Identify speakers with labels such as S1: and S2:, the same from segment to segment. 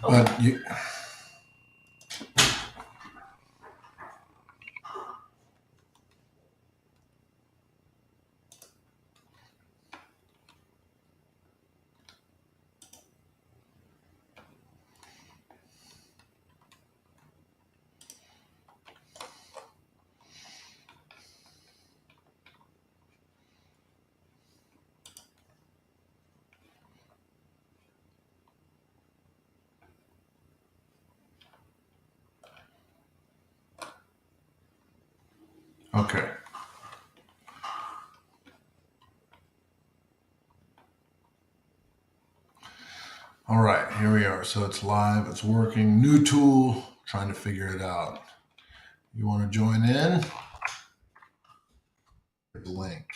S1: But you, okay. All right, here we are. So it's live, it's working. New tool, trying to figure it out. You want to join in? The link.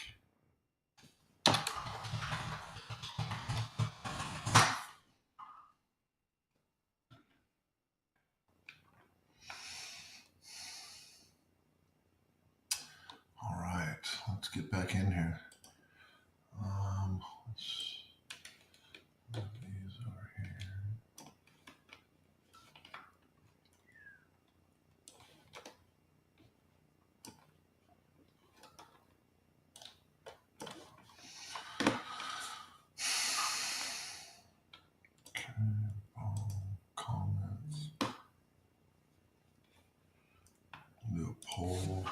S1: All right, let's get back in here. These are here. Comments. Do a poll.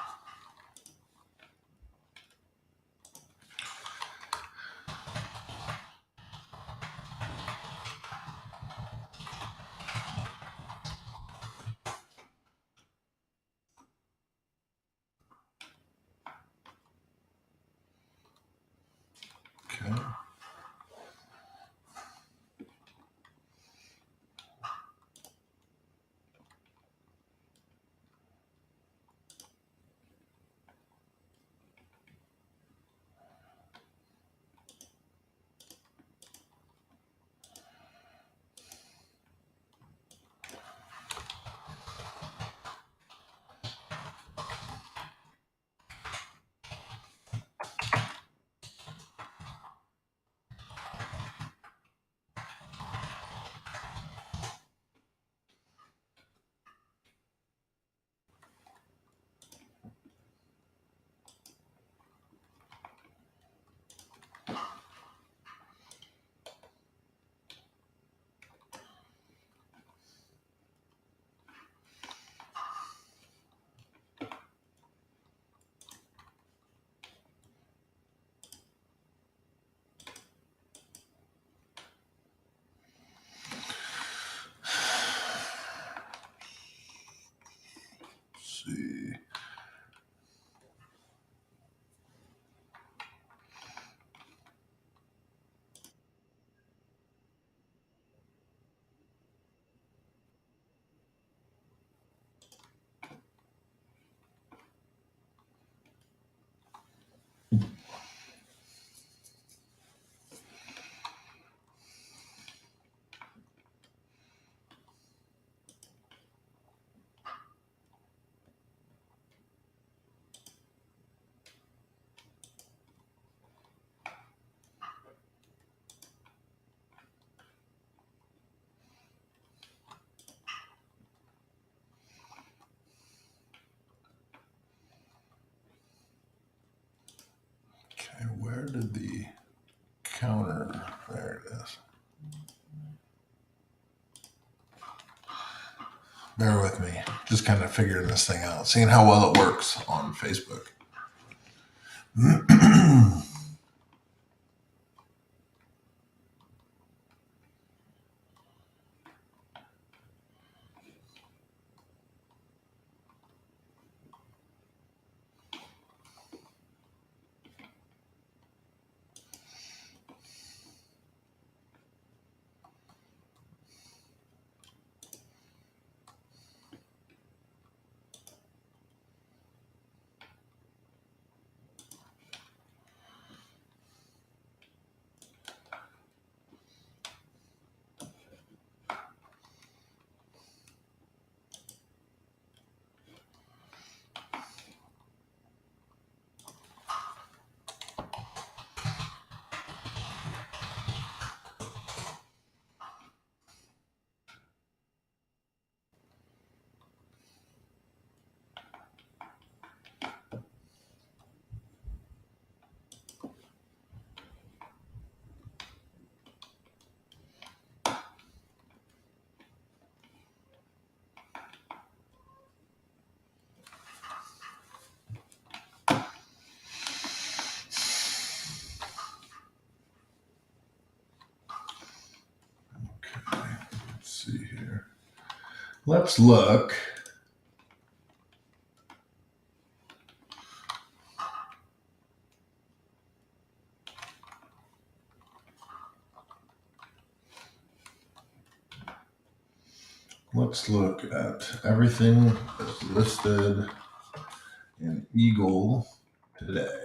S1: Okay. See. Okay, where did the counter? There it is. Bear with me. Just kind of figuring this thing out, seeing how well it works on Facebook. Let's look. Let's look at everything that's listed in Eagle today.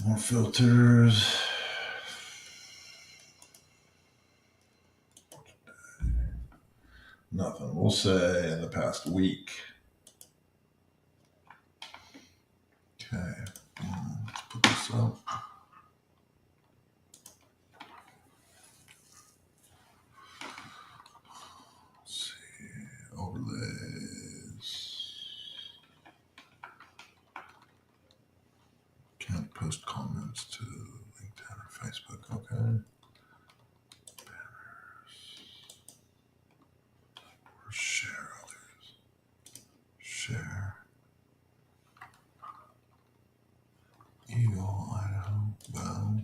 S1: More filters. Nothing. We'll say in the past week. Okay. Let's put this up. Let's see. Overlays. Can't post comments to LinkedIn or Facebook. Okay. Share others. Share. Eagle, Idaho. Well.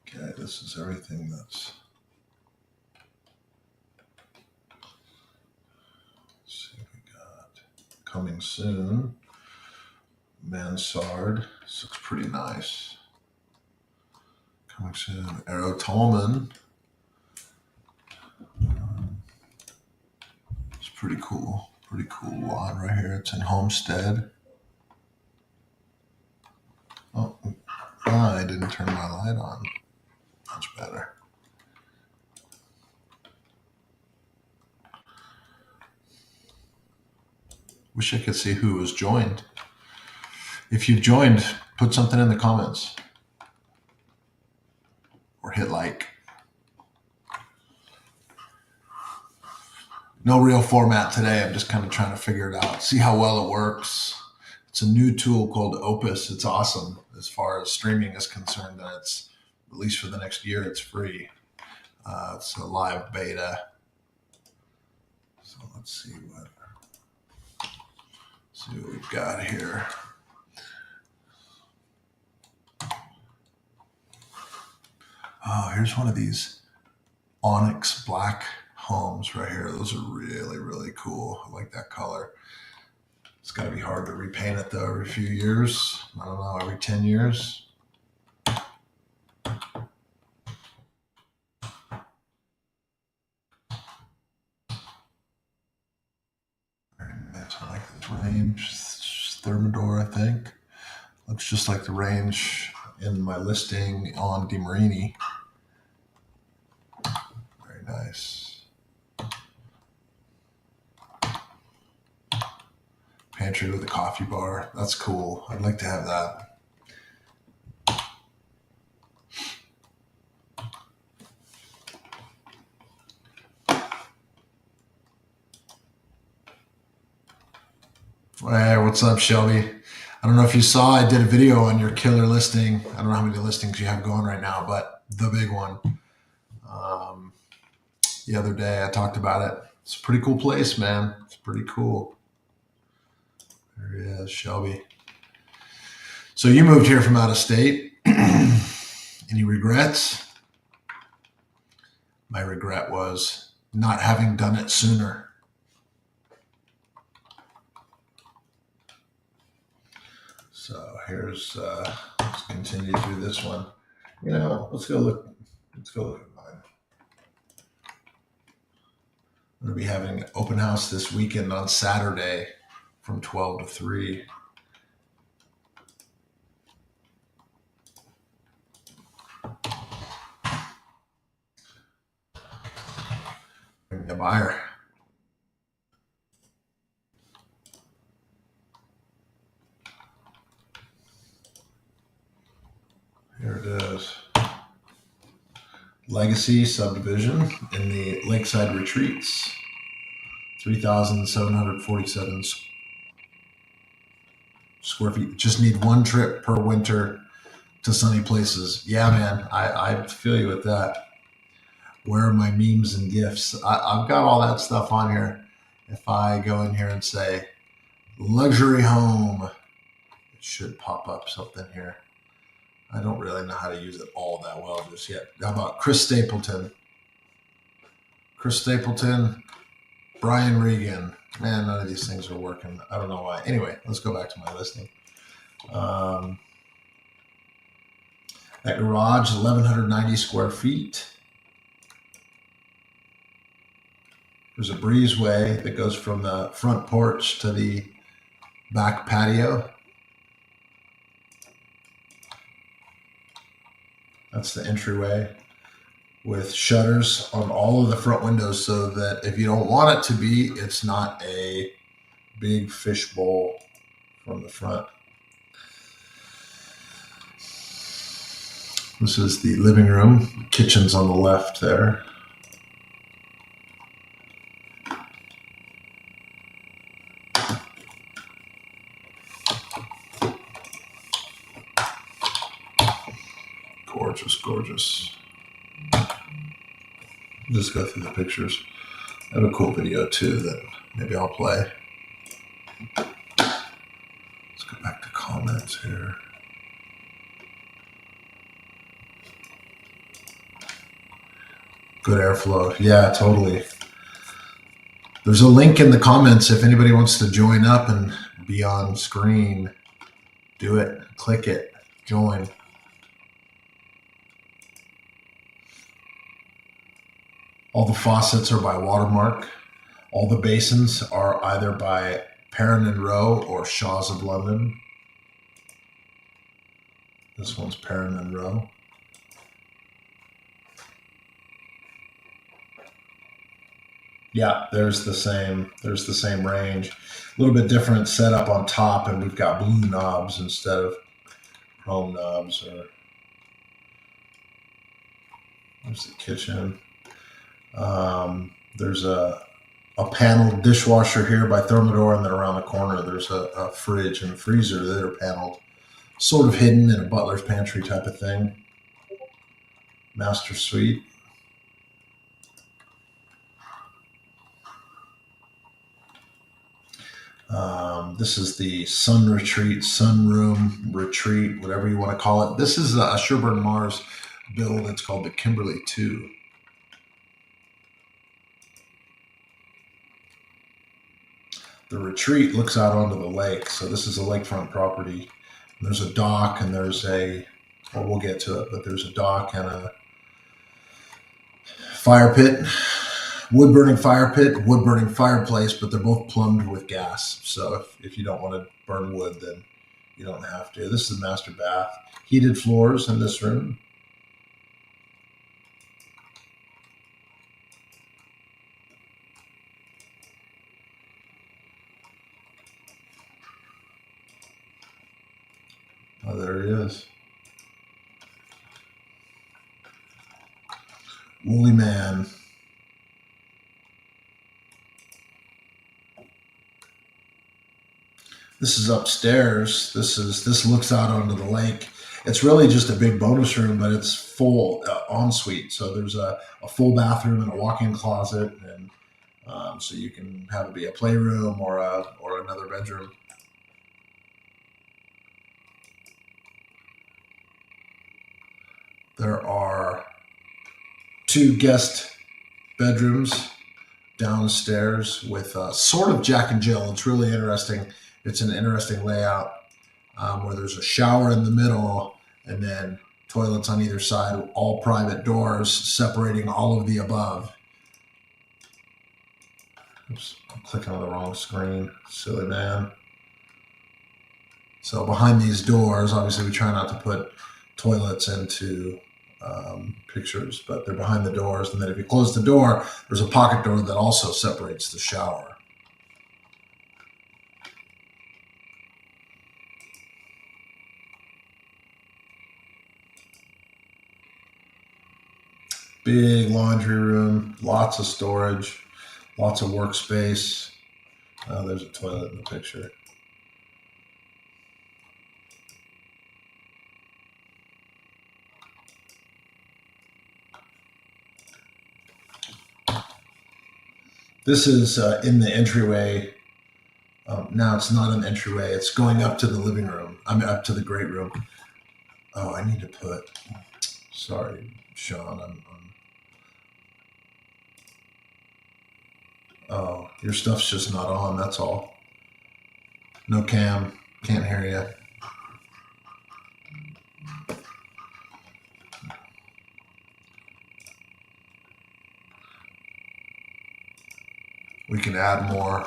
S1: Okay, this is everything that's. Let's see what we got. Coming soon. Mansard. This looks pretty nice. Coming soon. Arrow Tallman. It's pretty cool. Pretty cool lot right here. It's in Homestead. Oh, I didn't turn my light on. Much better. Wish I could see who was joined. If you've joined, put something in the comments or hit like. No real format today. I'm just kind of trying to figure it out, see how well it works. It's a new tool called Opus. It's awesome as far as streaming is concerned, and it's, at least for the next year, it's free. It's a live beta. So let's see what we've got here. Oh, here's one of these onyx black homes right here. Those are really, really cool. I like that color. It's got to be hard to repaint it though every few years. I don't know, every 10 years. Very nice. I like this range. It's Thermador, I think. Looks just like the range in my listing on DeMarini. Very nice. Pantry with a coffee bar. That's cool. I'd like to have that. Hey, what's up, Shelby? I don't know if you saw, I did a video on your killer listing. I don't know how many listings you have going right now, but the big one. The other day I talked about it. It's a pretty cool place, man. It's pretty cool. There he is, Shelby. So you moved here from out of state. Any regrets? My regret was not having done it sooner. So here's, let's continue through this one. You know, let's go look at mine. I'm going to be having an open house this weekend on Saturday from 12 to 3. Bring the buyer. Here it is. Legacy subdivision in the Lakeside Retreats. 3,747 square feet. Just need one trip per winter to sunny places. Yeah, man, I feel you with that. Where are my memes and gifs? I've got all that stuff on here. If I go in here and say luxury home, it should pop up something here. I don't really know how to use it all that well just yet. How about Chris Stapleton? Chris Stapleton, Brian Regan. Man, none of these things are working. I don't know why. Anyway, let's go back to my listing. That garage, 1,190 square feet. There's a breezeway that goes from the front porch to the back patio. That's the entryway with shutters on all of the front windows so that if you don't want it to be, it's not a big fishbowl from the front. This is the living room. Kitchen's on the left there. Gorgeous, gorgeous. Just go through the pictures. I have a cool video too that maybe I'll play. Let's go back to comments here. Good airflow. Yeah, totally. There's a link in the comments if anybody wants to join up and be on screen. Do it. Click it. Join. All the faucets are by Watermark. All the basins are either by Perrin and Rowe or Shaws of London. This one's Perrin and Rowe. Yeah, there's the same range. A little bit different setup on top, and we've got blue knobs instead of chrome knobs. Or there's the kitchen. There's a paneled dishwasher here by Thermador, and then around the corner there's a fridge and a freezer that are paneled, sort of hidden in a butler's pantry type of thing. Master suite. This is the sunroom retreat, whatever you want to call it. This is a Sherburne Mars build. It's called the Kimberly 2. The retreat looks out onto the lake. So this is a lakefront property. There's a dock and there's we'll get to it, but there's a dock and a fire pit, wood-burning fire pit, wood-burning fireplace, but they're both plumbed with gas. So if you don't want to burn wood, then you don't have to. This is the master bath. Heated floors in this room. Oh, there he is. Woolly man. This is upstairs. This looks out onto the lake. It's really just a big bonus room, but it's full ensuite. So there's a full bathroom and a walk-in closet, and so you can have it be a playroom or another bedroom. There are 2 guest bedrooms downstairs with sort of Jack and Jill. It's really interesting. It's an interesting layout where there's a shower in the middle and then toilets on either side, all private doors separating all of the above. Oops, I'm clicking on the wrong screen. Silly man. So behind these doors, obviously we try not to put toilets into pictures, but they're behind the doors. And then if you close the door, there's a pocket door that also separates the shower. Big laundry room, lots of storage, lots of workspace. There's a toilet in the picture. This is in the entryway. Now it's not an entryway. It's going up to the living room. I'm up to the great room. Oh, I need to put. Sorry, Sean. Oh, your stuff's just not on. That's all. No cam. Can't hear you. We can add more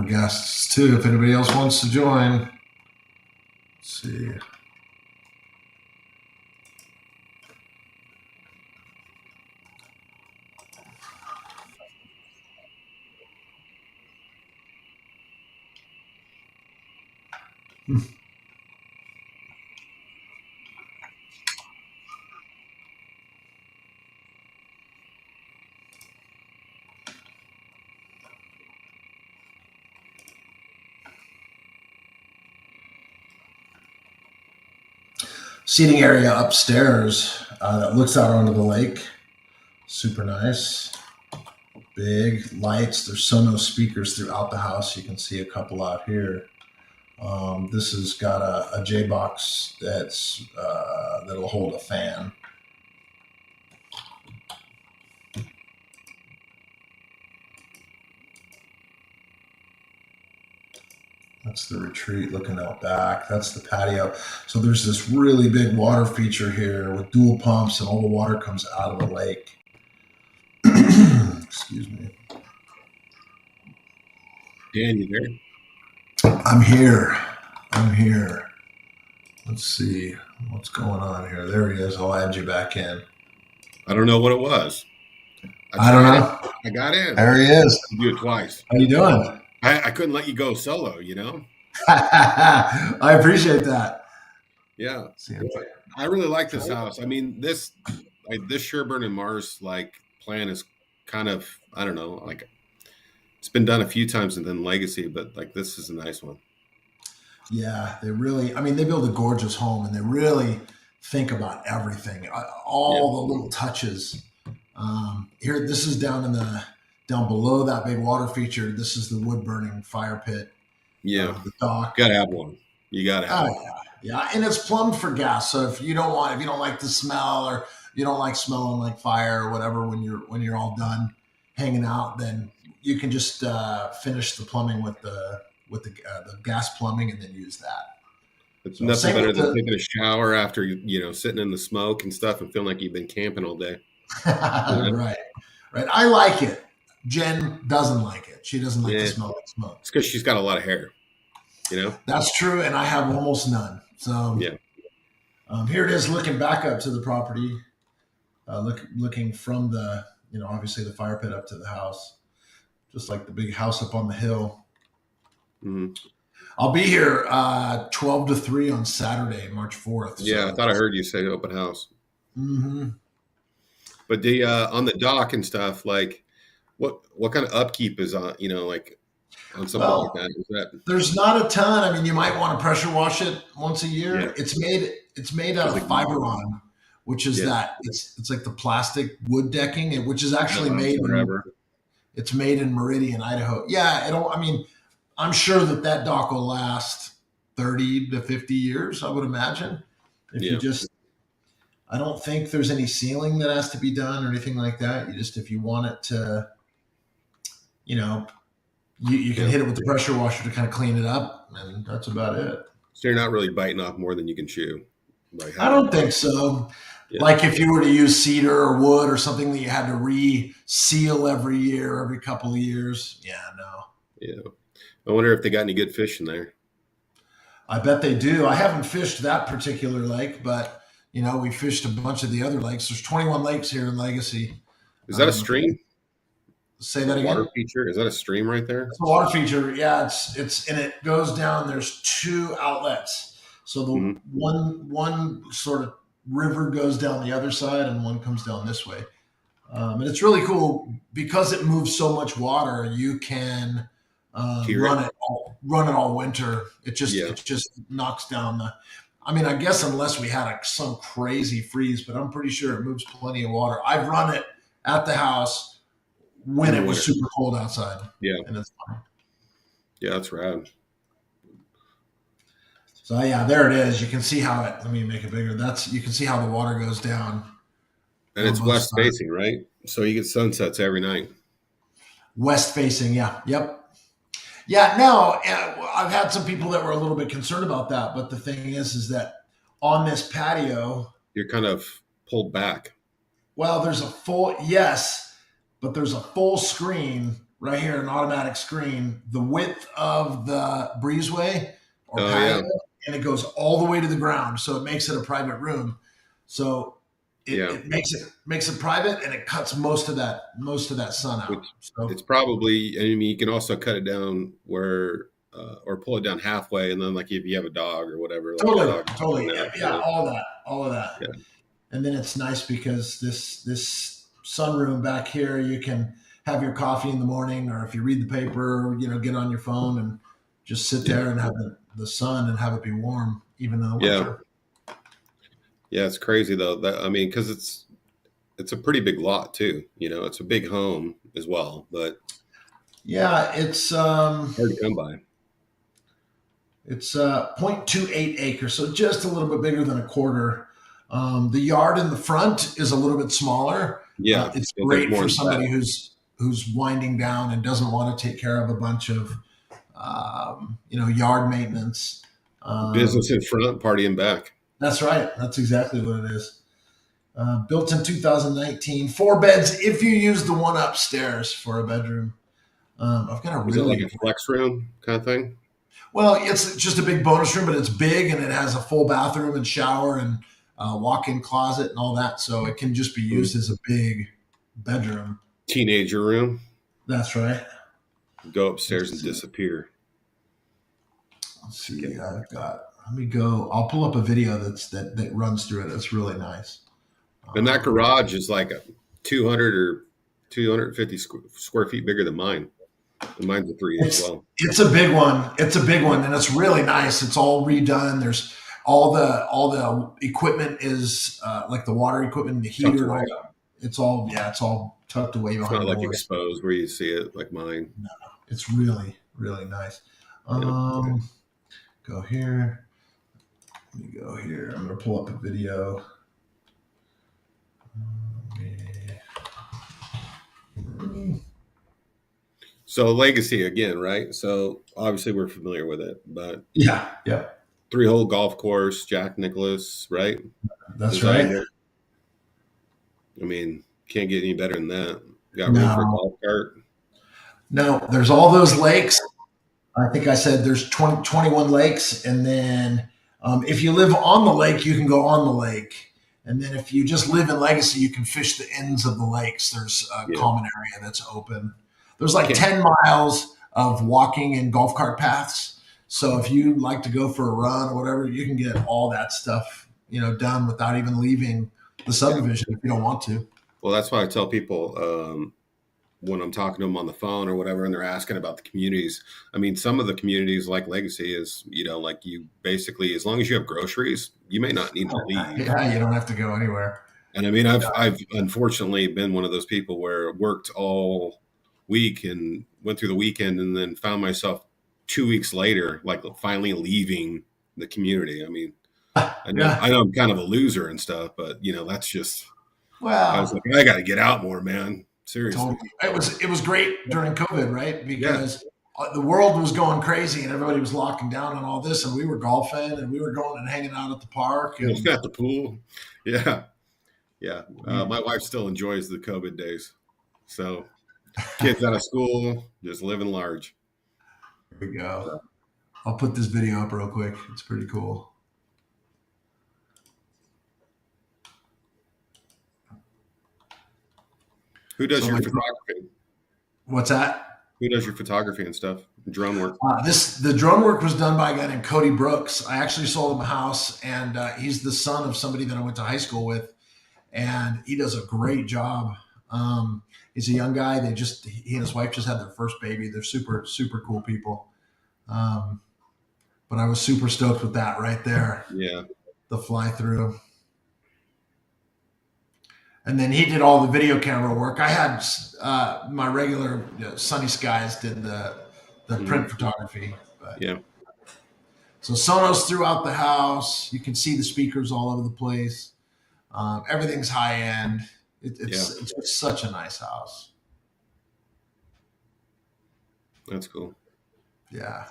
S1: guests too if anybody else wants to join. Let's see. Seating area upstairs that looks out onto the lake. Super nice. Big lights. There's Sonos speakers throughout the house. You can see a couple out here. This has got a J box that'll hold a fan. That's the retreat looking out back. That's the patio. So there's this really big water feature here with dual pumps, and all the water comes out of the lake. Excuse me.
S2: Dan, you there?
S1: I'm here. Let's see what's going on here. There he is. I'll add you back in.
S2: I don't know what it was.
S1: I don't know.
S2: I got in.
S1: There he is.
S2: You do it twice.
S1: How you doing?
S2: I couldn't let you go solo, you know?
S1: I appreciate that.
S2: Yeah. I really like this house. I mean, this Sherburne and Mars plan is kind of, I don't know, it's been done a few times and then Legacy, but this is a nice one.
S1: Yeah, they build a gorgeous home, and they really think about everything, all the little touches. Here, this is down below that big water feature. This is the wood burning fire pit.
S2: Yeah,
S1: the dock.
S2: Gotta have one. You gotta have one.
S1: Yeah, and it's plumbed for gas. So if you don't like the smell, or you don't like smelling like fire or whatever when you're all done hanging out, then you can just finish the plumbing with the gas plumbing, and then use that.
S2: It's nothing better than taking a shower after sitting in the smoke and stuff and feeling like you've been camping all day.
S1: Right. I like it. Jen doesn't like it. She doesn't like the smell of smoke.
S2: It's because she's got a lot of hair.
S1: That's true, and I have almost none. So here it is, looking back up to the property, looking from the obviously the fire pit up to the house, just like the big house up on the hill.
S2: Mm-hmm.
S1: I'll be here 12 to 3 on Saturday, March 4th.
S2: Yeah, I thought I heard you say open house.
S1: Mm-hmm.
S2: But the on the dock and stuff, what kind of upkeep is on on something like that? Is that
S1: there's not a ton. I mean, you might want to pressure wash it once a year. Yeah. It's made out of Fiberon, which is it's like the plastic wood decking, which is actually made forever. It's made in Meridian, Idaho. Yeah, I'm sure that dock will last 30 to 50 years, I would imagine. I don't think there's any sealing that has to be done or anything like that. If you want it to, you can hit it with the pressure washer to kind of clean it up, and that's about it.
S2: So you're not really biting off more than you can chew.
S1: I don't think so. Yeah. Like if you were to use cedar or wood or something that you had to re-seal every year, every couple of years. Yeah, no.
S2: Yeah. I wonder if they got any good fish in there.
S1: I bet they do. I haven't fished that particular lake, but we fished a bunch of the other lakes. There's 21 lakes here in Legacy.
S2: Is that a stream?
S1: Say that again.
S2: Water feature. Is that a stream right there?
S1: It's a water feature. Yeah, it's and it goes down. There's 2 outlets. So the one sort of river goes down the other side, and one comes down this way. And it's really cool because it moves so much water. You can run it all winter. It just knocks down I guess unless we had some crazy freeze, but I'm pretty sure it moves plenty of water. I've run it at the house when
S2: in the
S1: it was
S2: winter.
S1: super cold outside,
S2: Yeah.
S1: and it's fine.
S2: Yeah, that's rad.
S1: So yeah, there it is. You can see how it. Let me make it bigger. That's you can see how the water goes down
S2: And
S1: on
S2: it's
S1: both
S2: west
S1: sides.
S2: facing, right? So you get sunsets every night.
S1: West facing, yeah, yep. Yeah, no, I've had some people that were a little bit concerned about that, but the thing is that on this patio,
S2: You're kind of pulled back.
S1: well, there's a full yes, but there's a full screen right here, an automatic screen, the width of the breezeway or
S2: Oh
S1: patio,
S2: yeah.
S1: and it goes all the way to the ground, so it makes it a private room. So
S2: Yeah.
S1: it makes it private, and it cuts most of that sun out.
S2: Which
S1: So
S2: it's probably, I mean, you can also cut it down where, or pull it down halfway. And then like if you have a dog or whatever, like your
S1: totally,
S2: dog can
S1: totally, yeah,
S2: nap,
S1: yeah, all of that.
S2: Yeah.
S1: And then it's nice because this sunroom back here, you can have your coffee in the morning, or if you read the paper, get on your phone and just sit
S2: Yeah.
S1: there and have the sun and have it be warm, even in the
S2: Yeah.
S1: winter.
S2: Yeah. It's crazy though. That, I mean, cause it's a pretty big lot too. It's a big home as well, but
S1: Yeah, it's
S2: hard to come by.
S1: it's 0.28 acres, so just a little bit bigger than a quarter. The yard in the front is a little bit smaller.
S2: Yeah.
S1: It's
S2: So there's
S1: great
S2: more
S1: for
S2: in the back.
S1: somebody who's winding down and doesn't want to take care of a bunch of yard maintenance. Um,
S2: Business in front, party in back.
S1: that's right. That's exactly what it is. Built in 2019, 4 beds if you use the one upstairs for a bedroom. I've got a
S2: Is it like
S1: really
S2: a flex room kind of thing?
S1: well. It's just a big bonus room, but it's big and it has a full bathroom and shower and walk-in closet and all that. So it can just be
S2: Mm.
S1: used as a big bedroom.
S2: Teenager room.
S1: That's right.
S2: Go upstairs
S1: Let's
S2: and
S1: see.
S2: disappear.
S1: Let's
S2: Okay.
S1: see. I've got. Let me go. I'll pull up a video that runs through it. It's really nice.
S2: And that
S1: Um,
S2: garage is like a 200 or 250 square feet bigger than mine. And mine's a 3 as
S1: It's
S2: well.
S1: it's a big one. It's a big one, and it's really nice. It's all redone. There's all the equipment is like the water equipment, the
S2: Tucked
S1: heater, and all
S2: away.
S1: that. It's all tucked away
S2: It's
S1: behind
S2: not like
S1: doors.
S2: exposed where you see it like mine.
S1: No, it's really really nice.
S2: Yeah.
S1: Um, go here. Let me go here. I'm gonna pull up a video.
S2: So legacy again, right? So obviously we're familiar with it, but
S1: Yeah, yeah,
S2: 3-hole golf course, Jack Nicklaus, right?
S1: that's
S2: Designed
S1: right.
S2: it. I mean, can't get any better than that. Got room for a
S1: No,
S2: golf cart.
S1: no. There's all those lakes. I think I said there's 21 lakes. And then if you live on the lake, you can go on the lake. And then if you just live in Legacy, you can fish the ends of the lakes. There's a
S2: Yeah.
S1: common area that's open. There's like
S2: Can't,
S1: 10 miles of walking and golf cart paths. So if you like to go for a run or whatever, you can get all that stuff, done without even leaving the
S2: yeah.
S1: subdivision if you don't want to.
S2: Well, that's why I tell people when I'm talking to them on the phone or whatever, and they're asking about the communities. I mean, some of the communities like Legacy is, like you basically, as long as you have groceries, you may not need to leave.
S1: Yeah, you don't have to go anywhere.
S2: And I mean, I've unfortunately been one of those people where worked all week and went through the weekend and then found myself 2 weeks later, like finally leaving the community. I mean,
S1: Yeah.
S2: I know I'm kind of a loser and stuff, but that's just, I was
S1: Well,
S2: like, I got to get out more, man. Seriously.
S1: totally. It was great during COVID, right?
S2: Yeah.
S1: Because the world was going crazy and everybody was locking down and all this, and we were golfing and we were going and hanging out at the park and
S2: At the pool. Yeah. Yeah.
S1: we,
S2: My wife still enjoys the COVID days. So kids out of school, just living large.
S1: here we go.
S2: So,
S1: I'll put this video up real quick. It's pretty cool.
S2: who does
S1: So
S2: your
S1: my
S2: photography?
S1: what's that?
S2: Who does your photography and stuff? Drone work.
S1: The drone work was done by a guy named Cody Brooks. I actually sold him a house, and he's the son of somebody that I went to high school with, and he does a great job. He's a young guy. He and his wife just had their first baby. They're super super cool people. Um, but I was super stoked with that right there,
S2: Yeah.
S1: the fly through. And then he did all the video camera work. I had my regular Sunny Skies did the
S2: Mhm.
S1: print photography. But
S2: Yeah.
S1: so Sonos throughout the house. You can see the speakers all over the place. Everything's high end.
S2: Yeah.
S1: It's just such a nice house.
S2: That's cool.
S1: Yeah.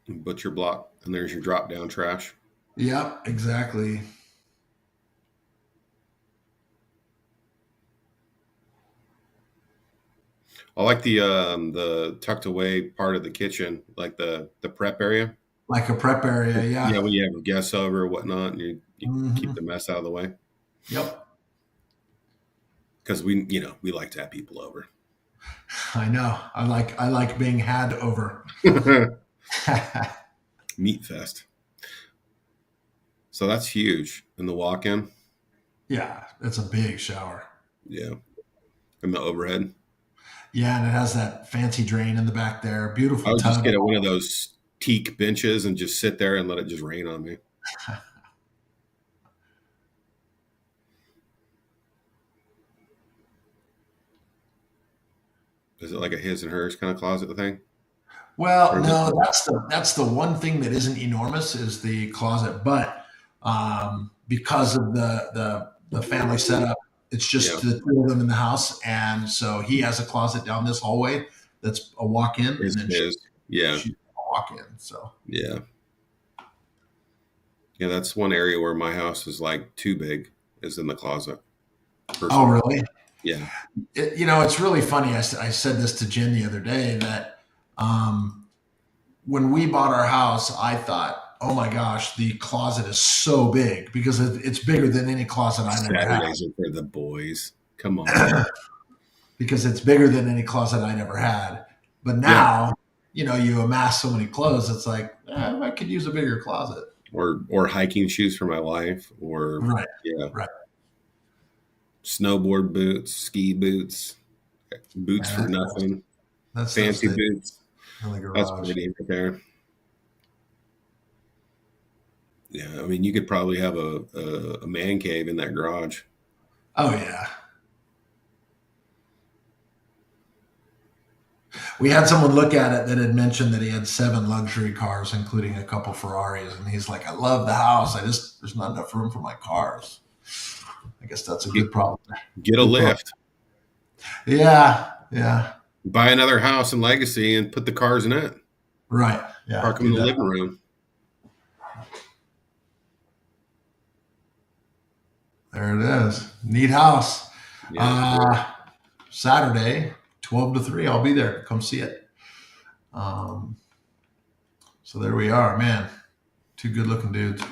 S2: Butcher block, and there's your drop down trash.
S1: Yep. Exactly.
S2: I like the tucked away part of the kitchen, like the prep area.
S1: Like a prep area.
S2: Yeah,
S1: Yeah.
S2: when you have guests over or whatnot, and you keep
S1: Hmm.
S2: the mess out of the way.
S1: Yep.
S2: Because we like to have people over.
S1: I know. I like being had over.
S2: Meat fest. So that's huge in the walk-in.
S1: Yeah. It's a big shower.
S2: Yeah, and the overhead.
S1: Yeah, and it has that fancy drain in the back there.
S2: I
S1: Beautiful
S2: would just
S1: tub.
S2: get one of those teak benches and just sit there and let it just rain on me. Is it like a his and hers kind of closet thing,
S1: Well,
S2: or is it?
S1: no, that's the one thing that isn't enormous is the closet, but because of the family setup, it's
S2: Yeah,
S1: just the two of them in the house, and so he has a closet down this hallway that's a walk in, and
S2: is
S1: then
S2: his? Yeah,
S1: she's a walk in. So,
S2: yeah, yeah. That's one area where my house is like too big. Is in the closet,
S1: oh,
S2: personally.
S1: really?
S2: Yeah,
S1: It's really funny. I said this to Jen the other day that um, when we bought our house, I thought, oh my gosh, the closet is so big because it's bigger than any closet I've ever had.
S2: Saturdays are for the boys. Come on.
S1: Because it's bigger than any closet I'd ever had. But
S2: Yeah,
S1: now, you amass so many clothes, it's like, I could use a bigger closet.
S2: or hiking shoes for my wife, or
S1: Right,
S2: yeah,
S1: right.
S2: snowboard boots, ski boots, boots
S1: Man,
S2: for nothing,
S1: that stuff
S2: fancy
S1: stays
S2: boots.
S1: in the
S2: That's
S1: garage.
S2: pretty right there. Yeah, I mean, you could probably have a man cave in that garage.
S1: Oh, yeah. We had someone look at it that had mentioned that he had 7 luxury cars, including a couple Ferraris. And he's like, I love the house. There's not enough room for my cars. I guess that's a
S2: Get
S1: good problem.
S2: get a
S1: Good problem.
S2: lift,
S1: Yeah, yeah.
S2: buy another house in Legacy, and put the cars in it.
S1: Right. Yeah,
S2: Park them
S1: do
S2: in the
S1: that.
S2: living room.
S1: There it is. Neat house.
S2: Yeah,
S1: Uh, Saturday, 12 to 3. I'll be there. Come see it. Um, so there we are, man. Two good looking dudes.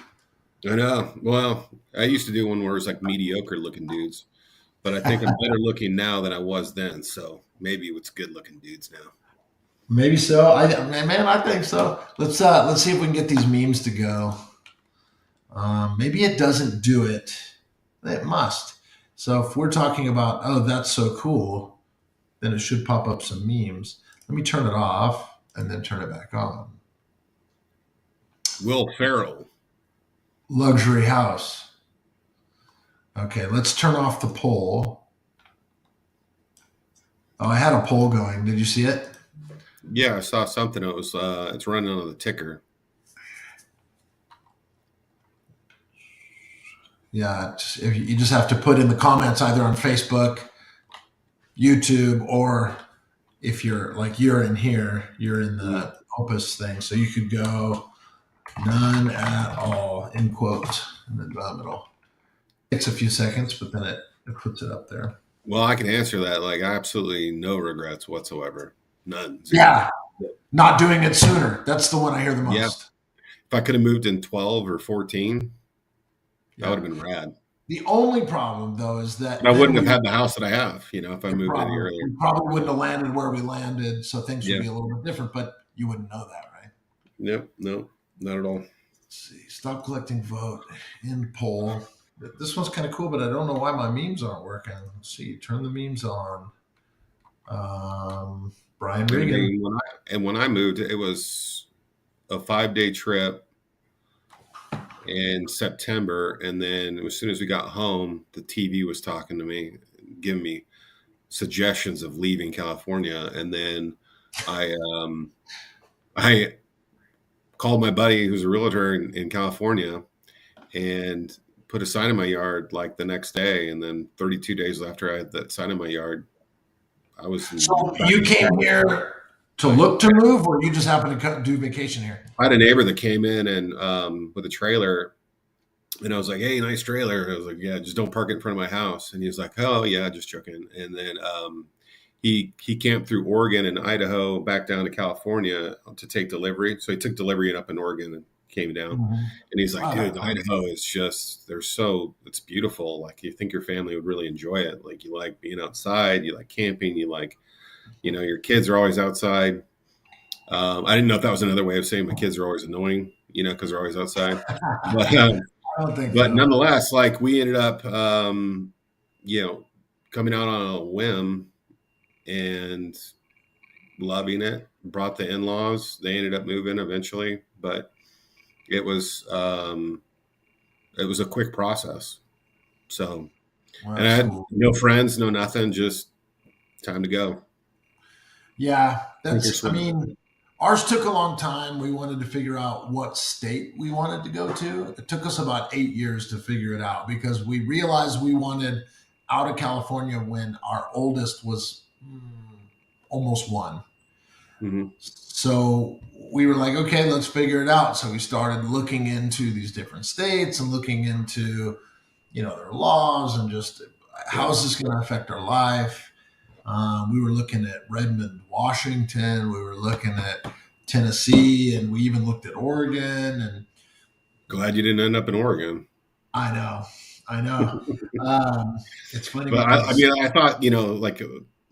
S2: I know. Well, I used to do one where it was like mediocre looking dudes, but I think I'm better looking now than I was then. So maybe it's good looking dudes now.
S1: Maybe so. Man, I think so. Let's see if we can get these memes to go. Maybe it doesn't do it. It must. So if we're talking about, oh, that's so cool, then it should pop up some memes. Let me turn it off and then turn it back on.
S2: Will Ferrell.
S1: Luxury house. Okay, let's turn off the poll. Oh, I had a poll going. Did you see it?
S2: Yeah, I saw something. It was it's running on the ticker.
S1: Yeah, if you just have to put in the comments either on Facebook, YouTube, or if you're in here, you're in
S2: Mm.
S1: the Opus thing. So you could go none at all in quotes in the middle. It takes a few seconds, but then it puts it up there.
S2: Well, I can answer that. Like, absolutely no regrets whatsoever. None. Zero.
S1: Yeah, not doing it sooner. That's the one I hear the
S2: Yeah.
S1: most.
S2: If I could have moved in 12 or 14, that would
S1: Yeah.
S2: have been rad.
S1: The only problem though is
S2: But
S1: that
S2: I
S1: then
S2: wouldn't have had the house that I have, if I moved any
S1: we
S2: earlier.
S1: probably wouldn't have landed where we landed, so things would
S2: Yeah.
S1: be a little bit different. But you wouldn't know that, right?
S2: Yep. No, not at all.
S1: Let's see. Stop collecting vote. End poll. This one's kind of cool, but I don't know why my memes aren't working. Let's see. Turn the memes on. Brian
S2: I
S1: Regan.
S2: mean, when I moved, it was a 5-day trip, in September, and then as soon as we got home, the TV was talking to me, giving me suggestions of leaving California, and then I called my buddy who's a realtor in California and put a sign in my yard like the next day, and then 32 days after I had that sign in my yard, I was
S1: So
S2: back
S1: you
S2: in
S1: came
S2: California.
S1: here to
S2: Like,
S1: look to move, or you just happened to do vacation here?
S2: I had a neighbor that came in and with a trailer, and I was like, "Hey, nice trailer." I was like, "Yeah, just don't park it in front of my house." And he was like, "Oh yeah, just joking." And then he camped through Oregon and Idaho back down to California to take delivery. So he took delivery up in Oregon and came down.
S1: Mm-hmm.
S2: And he's like,
S1: Oh,
S2: "Dude,
S1: that's fun.
S2: Idaho is just it's beautiful. Like you think your family would really enjoy it. Like you like being outside, you like camping, you like, your kids are always outside." I didn't know if that was another way of saying my kids are always annoying, because they're always outside. But
S1: I don't think
S2: but
S1: so.
S2: nonetheless, like we ended up, you know, coming out on a whim and loving it. Brought the in-laws. They ended up moving eventually, but it was um, it was a quick process. So,
S1: Well,
S2: and I
S1: that's
S2: had
S1: cool.
S2: no friends, no nothing, just time to go.
S1: Yeah,
S2: Sink or
S1: I
S2: swim.
S1: mean, ours took a long time. We wanted to figure out what state we wanted to go to. It took us about 8 years to figure it out because we realized we wanted out of California when our oldest was almost one.
S2: Hmm.
S1: So we were like, okay, let's figure it out. So we started looking into these different states and looking into, their laws and just
S2: Yeah.
S1: how is this going to affect our life. We were looking at Redmond, Washington. We were looking at Tennessee, and we even looked at Oregon. And
S2: Glad you didn't end up in Oregon.
S1: I know, I know. Um, it's funny
S2: But I
S1: because
S2: mean, I thought, like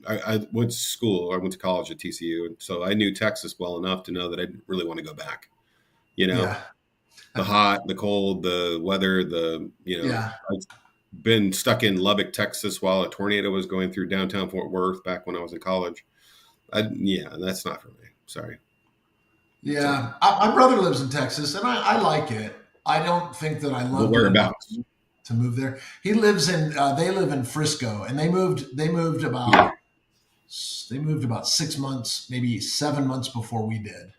S2: I went to school, I went to college at TCU, and so I knew Texas well enough to know that I didn't really want to go back. You know,
S1: yeah,
S2: the hot, the cold, the weather,
S1: yeah,
S2: I've been stuck in Lubbock, Texas, while a tornado was going through downtown Fort Worth back when I was in college. Yeah, that's not for me. Sorry. So,
S1: yeah. My brother lives in Texas, and I like it. I don't think that I
S2: but
S1: loved it enough
S2: whereabouts?
S1: to move there. He lives in. They live in Frisco, and they moved.
S2: Yeah.
S1: They moved about 6 months, maybe 7 months before we did,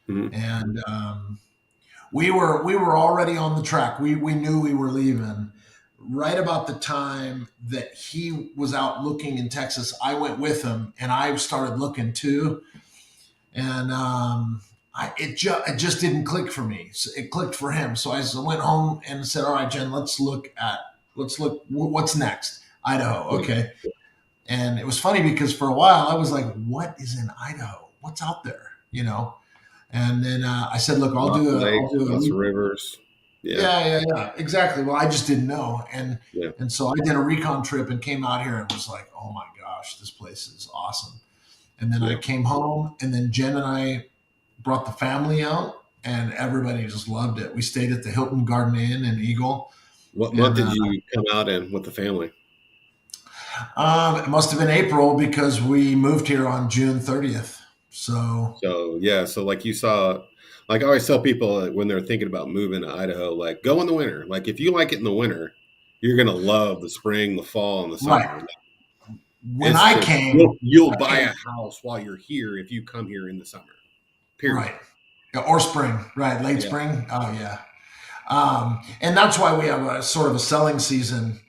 S2: Hmm.
S1: and we were already on the track. We knew we were leaving. Right about the time that he was out looking in Texas, I went with him, and I started looking too. And it just didn't click for me. So it clicked for him. So I went home and said, "All right, Jen, let's look. What's next? Idaho,
S2: Yeah.
S1: okay." And it was funny because for a while I was like, "What is in Idaho? What's out there?" And then I said, "Look,
S2: Lots of
S1: I'll
S2: lakes,
S1: do a
S2: lots of rivers. Yeah.
S1: yeah, yeah, yeah, exactly." Well, I just didn't know, and
S2: Yeah.
S1: and so I did a recon trip and came out here and was like, "Oh my gosh, this place is awesome." And then I
S2: Yeah.
S1: came home, and then Jen and I brought the family out, and everybody just loved it. We stayed at the Hilton Garden Inn in Eagle,
S2: What month
S1: and
S2: did you come out in with the family?
S1: it must have been April because we moved here on June 30th. So,
S2: So yeah, so like you saw, like I always tell people when they're thinking about moving to Idaho, like go in the winter. Like if you like it in the winter, you're gonna love the spring, the fall, and the
S1: right
S2: summer. Like,
S1: when
S2: it's
S1: I
S2: just
S1: came,
S2: you'll
S1: I
S2: buy
S1: came
S2: a house while you're here if you come here in the summer. Period.
S1: right. Yeah, or spring, right? Late
S2: Yeah.
S1: spring. Oh yeah. And that's why we have a sort of a selling season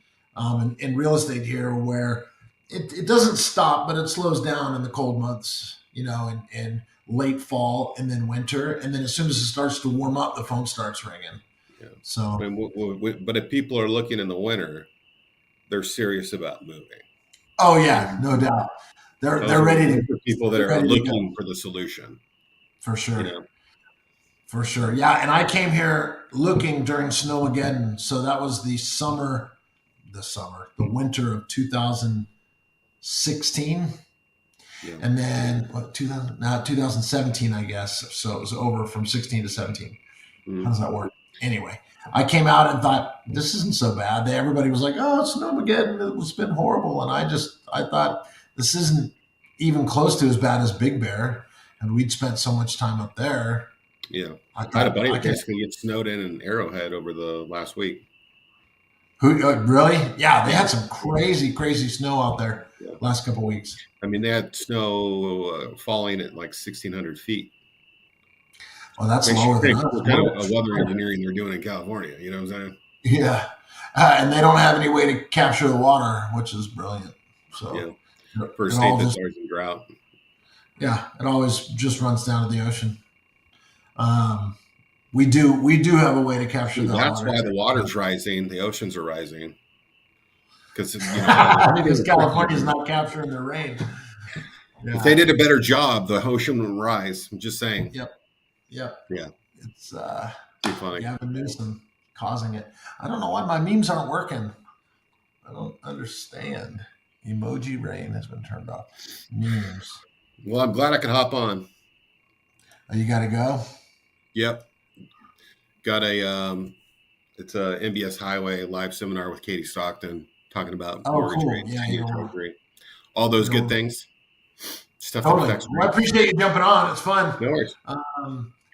S1: in real estate here where it doesn't stop, but it slows down in the cold months, in late fall and then winter. And then as soon as it starts to warm up, the phone starts ringing.
S2: Yeah.
S1: So,
S2: And but if people are looking in the winter, they're serious about moving.
S1: oh, yeah,
S2: And
S1: no doubt.
S2: those
S1: They're
S2: are
S1: ready
S2: those
S1: to,
S2: are people that
S1: they're
S2: are
S1: ready to go
S2: looking for the solution.
S1: for
S2: You
S1: sure.
S2: know.
S1: For sure.
S2: So
S1: Yeah. And I came here looking during Snowmageddon. So that was the winter of 2016.
S2: yeah.
S1: And then what 2000 now 2017, I guess. So it was over from 16 to 17. How
S2: Mhm.
S1: does that work? Anyway, I came out and thought this isn't so bad. Everybody was like, "Oh, it's Snowmageddon. It's been horrible," and I thought this isn't even close to as bad as Big Bear, and we'd spent so much time up there.
S2: Yeah.
S1: I
S2: I had a
S1: got,
S2: buddy
S1: I
S2: that
S1: can.
S2: basically get snowed in Arrowhead over the last week.
S1: Who really? Yeah, they had
S2: Yeah.
S1: some crazy, crazy snow out there
S2: Yeah.
S1: last couple of weeks.
S2: I mean, they had snow falling at like 1,600 feet.
S1: Well, that's
S2: Makes you
S1: lower than
S2: think
S1: us.
S2: what kind of weather engineering they're doing in California. You know what I'm saying?
S1: Yeah, and they don't have any way to capture the water, which is brilliant. So
S2: Yeah. For a
S1: it
S2: state
S1: all
S2: that's
S1: just,
S2: always in drought.
S1: yeah, it always just runs down to the ocean. Um, we do have a way to capture
S2: Dude,
S1: that
S2: that's
S1: water
S2: why the
S1: here.
S2: water's rising, the oceans are rising. Because, all the
S1: Because California is
S2: restrictions.
S1: not capturing their rain.
S2: If they
S1: Yeah.
S2: did a better job, the ocean would rise. I'm just saying.
S1: Yep. Yep.
S2: Yeah.
S1: It's
S2: Too funny.
S1: Gavin Newsom causing it. I don't know why my memes aren't working. I don't understand. Emoji rain has been turned off. Memes.
S2: Well, I'm glad I could hop on.
S1: Oh, you got to go.
S2: Yep. Got it's a MBS Highway live seminar with Katie Stockton talking about
S1: Oh,
S2: mortgage
S1: cool.
S2: rates,
S1: Yeah,
S2: 10-year treasury, all those
S1: you
S2: good
S1: don't
S2: things, stuff that
S1: totally.
S2: affects
S1: Well, I
S2: rates.
S1: appreciate you jumping on. It's fun.
S2: No worries.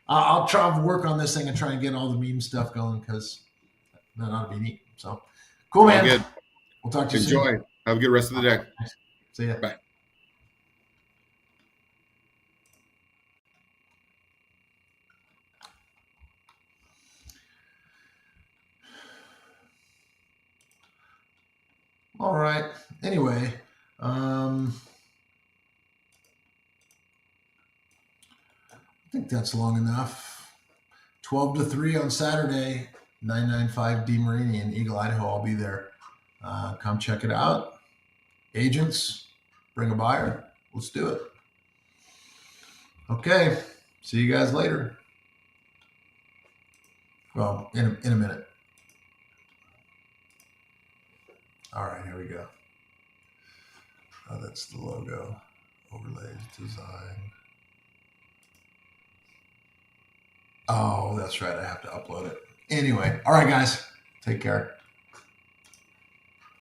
S1: I'll try to work on this thing and try and get all the meme stuff going because that ought to be neat. So cool,
S2: All
S1: man.
S2: good.
S1: We'll talk to you soon.
S2: Enjoy. Have a good rest of the day.
S1: See ya.
S2: Bye.
S1: All right. Anyway, I think that's long enough. 12 to 3 on Saturday, 995 D Marini in Eagle, Idaho. I'll be there. Come check it out. Agents, bring a buyer. Let's do it. Okay. See you guys later. Well, in a minute. All right, here we go. Oh, that's the logo. Overlays, design. Oh, that's right. I have to upload it. Anyway, all right, guys. Take care.